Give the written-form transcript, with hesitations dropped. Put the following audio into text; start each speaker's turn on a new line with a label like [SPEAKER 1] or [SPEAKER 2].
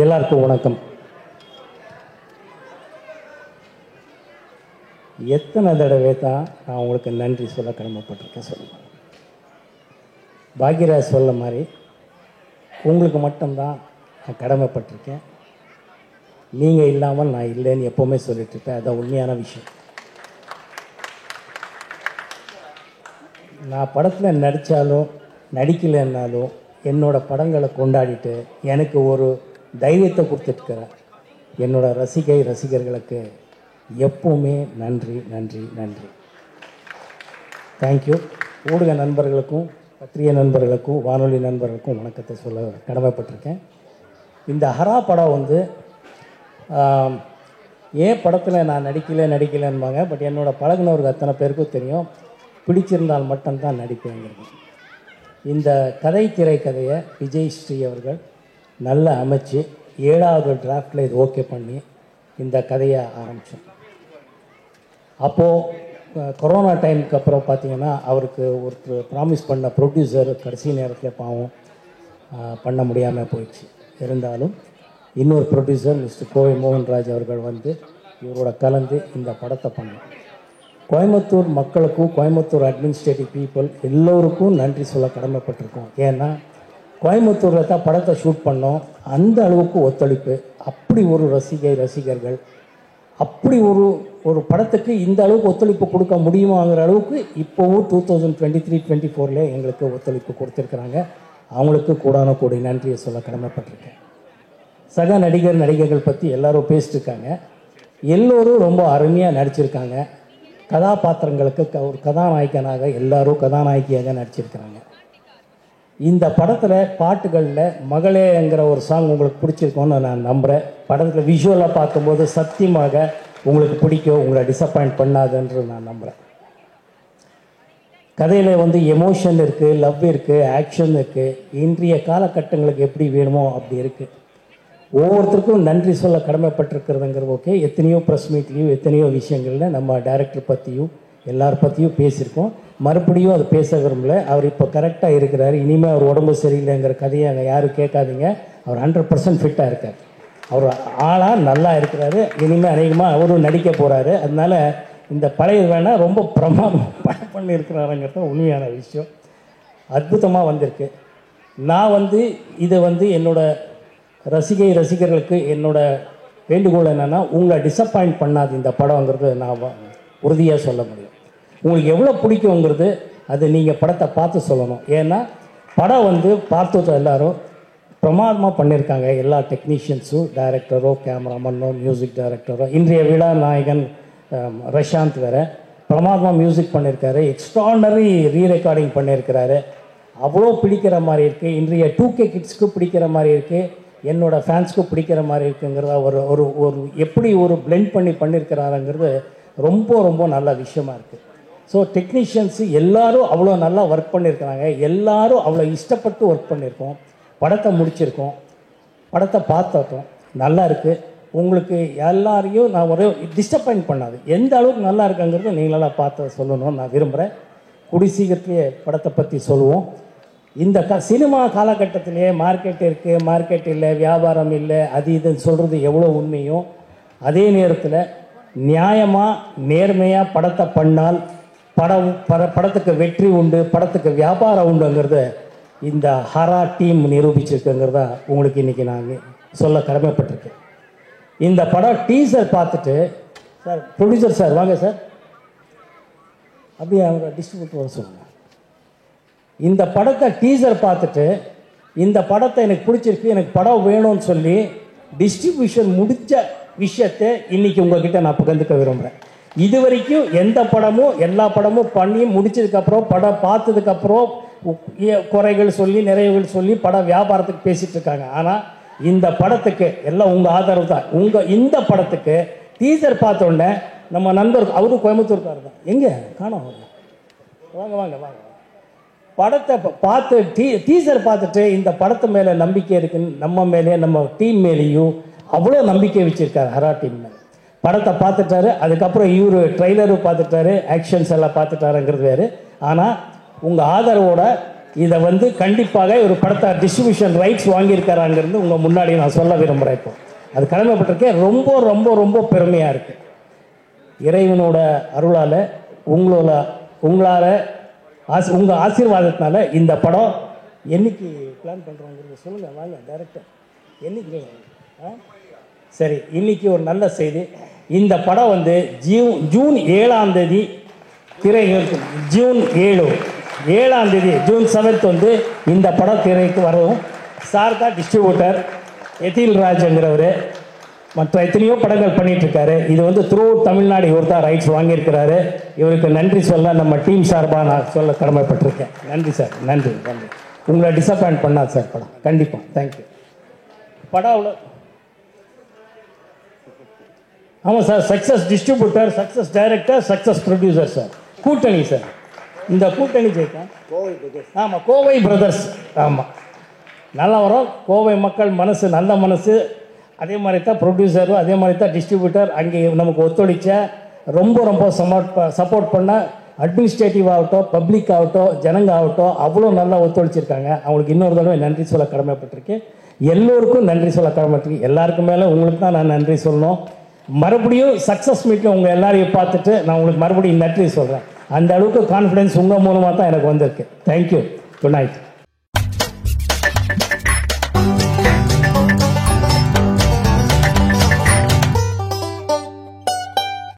[SPEAKER 1] எல்லாருக்கும் வணக்கம். எத்தனை தடவை தான் நான் உங்களுக்கு நன்றி சொல்ல கடமைப்பட்டிருக்கேன் சொல்லுங்கள். பாக்யராஜ் சொல்ல மாதிரி உங்களுக்கு மட்டும்தான் நான் கடமைப்பட்டிருக்கேன். நீங்கள் இல்லாமல் நான் இல்லைன்னு எப்போவுமே சொல்லிட்டுருப்பேன். அதுதான் உண்மையான விஷயம். நான் படத்தில் நடித்தாலும் நடிக்கலைன்னாலும் என்னோடய படங்களை கொண்டாடிட்டு எனக்கு ஒரு தைரியத்தை கொடுத்துட்டுருக்கிறேன். என்னோடய ரசிகர்களுக்கு எப்போவுமே நன்றி நன்றி நன்றி. தேங்க்யூ. ஊடக நண்பர்களுக்கும் பத்திரிகை நண்பர்களுக்கும் வானொலி நண்பர்களுக்கும் வணக்கத்தை சொல்ல கடமைப்பட்டிருக்கேன். இந்த ஹரா படம் ஏன் படத்தில் நான் நடிக்கலைன்பாங்க. பட் என்னோடய பழகினவருக்கு அத்தனை பேருக்கும் தெரியும், பிடிச்சிருந்தால் மட்டும்தான் நடிப்பேங்கிறது. இந்த திரைக்கதையை விஜய் ஸ்ரீ அவர்கள் நல்லா அமைச்சு 7வது டிராஃப்டில் இது ஓகே பண்ணி இந்த கதையை ஆரம்பித்தோம். அப்போது கொரோனா டைமுக்கு அப்புறம் பார்த்திங்கன்னா அவருக்கு ஒருத்தர் ப்ராமிஸ் பண்ண ப்ரொடியூசர் கடைசி நேரத்தில் பாவம் பண்ண முடியாமல் போயிடுச்சு. இருந்தாலும் இன்னொரு ப்ரொடியூசர் மிஸ்டர் கோவை மோகன்ராஜ் அவர்கள் இவரோட கலந்து இந்த படத்தை பண்ணோம். கோயம்புத்தூர் மக்களுக்கும் கோயம்புத்தூர் அட்மினிஸ்ட்ரேட்டிவ் பீப்புள் எல்லோருக்கும் நன்றி சொல்ல கடமைப்பட்டிருக்கோம். ஏன்னா கோயம்புத்தூரில் தான் படத்தை ஷூட் பண்ணோம். அந்த அளவுக்கு ஒத்துழைப்பு, அப்படி ஒரு ரசிகர்கள் அப்படி ஒரு படத்துக்கு இந்த அளவுக்கு ஒத்துழைப்பு கொடுக்க முடியுமாங்கிற அளவுக்கு இப்போவும் 2023-24 எங்களுக்கு ஒத்துழைப்பு கொடுத்துருக்குறாங்க. அவங்களுக்கு கூடான நன்றியை சொல்ல கடமைப்பட்டிருக்கேன். சக நடிகர்கள் பற்றி எல்லோரும் பேசிட்டுருக்காங்க. எல்லோரும் ரொம்ப அருமையாக நடிச்சிருக்காங்க. கதாபாத்திரங்களுக்கு ஒரு கதாநாயகனாக எல்லோரும் கதாநாயகியாக நடிச்சிருக்கிறாங்க. இந்த படத்தில் பாட்டுகளில் மகளேங்கிற ஒரு சாங் உங்களுக்கு பிடிச்சிருக்கோன்னு நான் நம்புகிறேன். படத்தில் விஷுவலாக பார்க்கும்போது சத்தியமாக உங்களுக்கு பிடிக்கும், உங்களை டிசப்பாயிண்ட் பண்ணாதுன்று நான் நம்புகிறேன். கதையில் எமோஷன் இருக்குது, லவ் இருக்குது, ஆக்ஷன் இருக்குது. இன்றைய காலகட்டங்களுக்கு எப்படி வேணுமோ அப்படி இருக்குது. ஒவ்வொருத்தருக்கும் நன்றி சொல்ல கடமைப்பட்டிருக்கிறதுங்கிறது ஓகே. எத்தனையோ ப்ரெஸ் மீட்லேயும் எத்தனையோ விஷயங்களில் நம்ம டைரக்டர் பற்றியும் எல்லார் பற்றியும் பேசியிருக்கோம். மறுபடியும் அது பேச விரும்பல. அவர் இப்போ கரெக்டாக இருக்கிறார். இனிமேல் அவர் உடம்பு சரியில்லைங்கிற கதையை அங்கே யாரும் கேட்காதீங்க. அவர் 100% ஃபிட்டாக இருக்கார். அவர் ஆளாக நல்லா இருக்கிறாரு. இனிமேல் அநேகமாக அவரும் நடிக்க போகிறாரு. அதனால் இந்த பழைய வேணால் ரொம்ப பிரமாதம் பண்ணியிருக்கிறாருங்கிறது உண்மையான விஷயம். அற்புதமாக வந்திருக்கு. நான் இதை என்னோடய ரசிகர்களுக்கு என்னோடய வேண்டுகோள் என்னென்னா, உங்களை டிசப்பாயிண்ட் பண்ணாது இந்த படங்கிறது நான் உறுதியாக சொல்ல முடியும். உங்களுக்கு எவ்வளோ பிடிக்குங்கிறது அது நீங்கள் படத்தை பார்த்து சொல்லணும். ஏன்னா படம் பார்த்துட்டு எல்லோரும் பிரமாதமாக பண்ணியிருக்காங்க. எல்லா டெக்னீஷியன்ஸும், டைரக்டரோ, கேமராமேனோ, மியூசிக் டைரக்டரோ, இன்றைய விழா நாயகன் ரஷாந்த் வேறு பிரமாதமாக மியூசிக் பண்ணியிருக்காரு. எக்ஸ்ட்ரானரி ரீரெக்கார்டிங் பண்ணியிருக்கிறாரு. அவ்வளோ பிடிக்கிற மாதிரி இருக்குது. இன்றைய 2K கிட்ஸ்க்கு பிடிக்கிற மாதிரி இருக்குது. என்னோடய ஃபேன்ஸ்க்கும் பிடிக்கிற மாதிரி இருக்குங்கிறத ஒரு ஒரு எப்படி ஒரு பிளெண்ட் பண்ணியிருக்கிறாருங்கிறது ரொம்ப ரொம்ப நல்ல விஷயமா இருக்குது. ஸோ டெக்னீஷியன்ஸு எல்லோரும் அவ்வளோ நல்லா ஒர்க் பண்ணியிருக்கிறாங்க. எல்லோரும் அவ்வளோ இஷ்டப்பட்டு ஒர்க் பண்ணியிருக்கோம். படத்தை முடிச்சிருக்கோம். படத்தை பார்த்தோம். நல்லா இருக்குது. உங்களுக்கு எல்லாரையும் நான் ஒரு டிஸ்டப்பாயிண்ட் பண்ணாது. எந்த அளவுக்கு நல்லா இருக்குங்கிறது நீங்களெல்லாம் பார்த்து சொல்லணும்னு நான் விரும்புகிறேன். சீக்கிரத்திலேயே படத்தை பற்றி சொல்லுவோம். இந்த சினிமா காலகட்டத்திலேயே மார்க்கெட் இருக்குது, மார்க்கெட் இல்லை, வியாபாரம் இல்லை, அது இதுன்னு சொல்கிறது எவ்வளோ உண்மையும், அதே நேரத்தில் நியாயமாக நேர்மையாக படத்தை பண்ணால் படத்துக்கு வெற்றி உண்டு, படத்துக்கு வியாபாரம் உண்டுங்கிறத இந்த ஹரா டீம் நிரூபிச்சிருக்குங்கிறத உங்களுக்கு இன்றைக்கி நான் சொல்ல கடமைப்பட்டிருக்கேன். இந்த படம் டீசர் பார்த்துட்டு, சார் ப்ரொடியூசர் சார் வாங்க சார், அப்படியே அவங்க டிஸ்ட்ரிபியூட்டர் வர சொல்லுங்கள். இந்த படத்தை டீசர் பார்த்துட்டு இந்த படத்தை எனக்கு பிடிச்சிருக்கு, எனக்கு படம் வேணும்னு சொல்லி டிஸ்ட்ரிபியூஷன் முடித்த விஷயத்தை இன்றைக்கி உங்கள்கிட்ட நான் பகிர்ந்துக்க விரும்புகிறேன். இது வரைக்கும் எந்த படமும் எல்லா படமும் பண்ணி முடிச்சதுக்கப்புறம் படம் பார்த்ததுக்கப்புறம் குறைகள் சொல்லி நிறைவுகள் சொல்லி படம் வியாபாரத்துக்கு பேசிகிட்டு இருக்காங்க. ஆனால் இந்த படத்துக்கு எல்லாம் உங்கள் ஆதரவு தான். இந்த படத்துக்கு டீசர் பார்த்தோன்னே நம்ம நண்பர் அவரும் கோயம்புத்தூர்காரர் தான், எங்கே காணோம், வாங்க வாங்க வாங்க, படத்தை பார்த்து டீசர் பார்த்துட்டு இந்த படத்து மேலே நம்பிக்கை இருக்குன்னு நம்ம மேலே நம்ம டீம் மேலேயும் அவ்வளோ நம்பிக்கை வச்சுருக்காரு ஹரா டீம் மேலே. படத்தை பார்த்துட்டாரு. அதுக்கப்புறம் இவர் ட்ரெய்லரும் பார்த்துட்டாரு, ஆக்ஷன்ஸ் எல்லாம் பார்த்துட்டாருங்கிறது வேறு. ஆனால் உங்கள் ஆதரவோட இதை வந்து கண்டிப்பாக ஒரு படத்தை டிஸ்ட்ரிபியூஷன் ரைட்ஸ் வாங்கியிருக்காராங்கிறது உங்கள் முன்னாடி நான் சொல்ல விரும்புகிறேன். இப்போ அது கடமைப்பட்டிருக்கேன். ரொம்ப ரொம்ப ரொம்ப பெருமையாக இருக்குது. இறைவனோட அருளால் உங்களால் உங்கள் ஆசீர்வாதத்தினால இந்த படம் என்னைக்கு பிளான் பண்ணுறோங்கிறது சொல்லுங்கள். வாங்க டைரக்டர், என்னைக்கு? சரி, இன்னைக்கு ஒரு நல்ல செய்தி. இந்த படம் வந்து ஜூன் 7ஆம் தேதி திரைக்கு, ஜூன் 7ஆம் தேதி, ஜூன் 7th வந்து இந்த படம் திரைக்கு வரும். சார் தான் டிஸ்ட்ரிபியூட்டர், எதில் ராஜ்ங்கிறவர் மற்ற எத்தனையோ படங்கள் பண்ணிகிட்ருக்காரு. இது வந்து த்ரூ தமிழ்நாடு இவர் தான் ரைட்ஸ் வாங்கியிருக்கிறாரு. இவருக்கு நன்றி சொல்ல நம்ம டீம் சார்பாக நான் சொல்ல கடமைப்பட்டிருக்கேன். நன்றி சார், நன்றி நன்றி. உங்களை டிசப்பாயிண்ட் பண்ணாது சார் படம், கண்டிப்பாக. தேங்க்யூ. படம் அவ்வளோ. ஆமாம் sir, success distributor, success director, success producer sir. கூட்டணி சார், இந்த கூட்டணி ஜெயிக்கா கோவை பிரதர்ஸ். ஆமாம், கோவை பிரதர்ஸ். ஆமாம், நல்லா வரும். கோவை மக்கள் மனசு, நல்ல மனசு. அதே மாதிரி தான் ப்ரொடியூசரும், அதே மாதிரி தான் டிஸ்ட்ரிபியூட்டர். அங்கே நமக்கு ஒத்துழைச்ச, ரொம்ப ரொம்ப சப்போர்ட் பண்ண அட்மினிஸ்ட்ரேட்டிவ் ஆகட்டும், பப்ளிக் ஆகட்டும், ஜனங்க ஆகட்டும், அவ்வளோ நல்லா ஒத்துழைச்சிருக்காங்க. அவங்களுக்கு இன்னொரு தடவை நன்றி சொல்ல கடமைப்பட்டிருக்கேன். எல்லோருக்கும் நன்றி சொல்ல கடமைப்பட்டிருக்கேன். எல்லாருக்கும் மேலே உங்களுக்கு தான் நான் நன்றி சொல்லணும். மறுபடியும் சக்ஸஸ் மீட்டில் உங்கள் எல்லாரையும் பார்த்துட்டு நான் உங்களுக்கு மறுபடியும் நன்றி சொல்கிறேன். அந்த அளவுக்கு கான்ஃபிடென்ஸ் உங்கள் மூலமாக தான் எனக்கு வந்திருக்கு. தேங்க்யூ. Good night.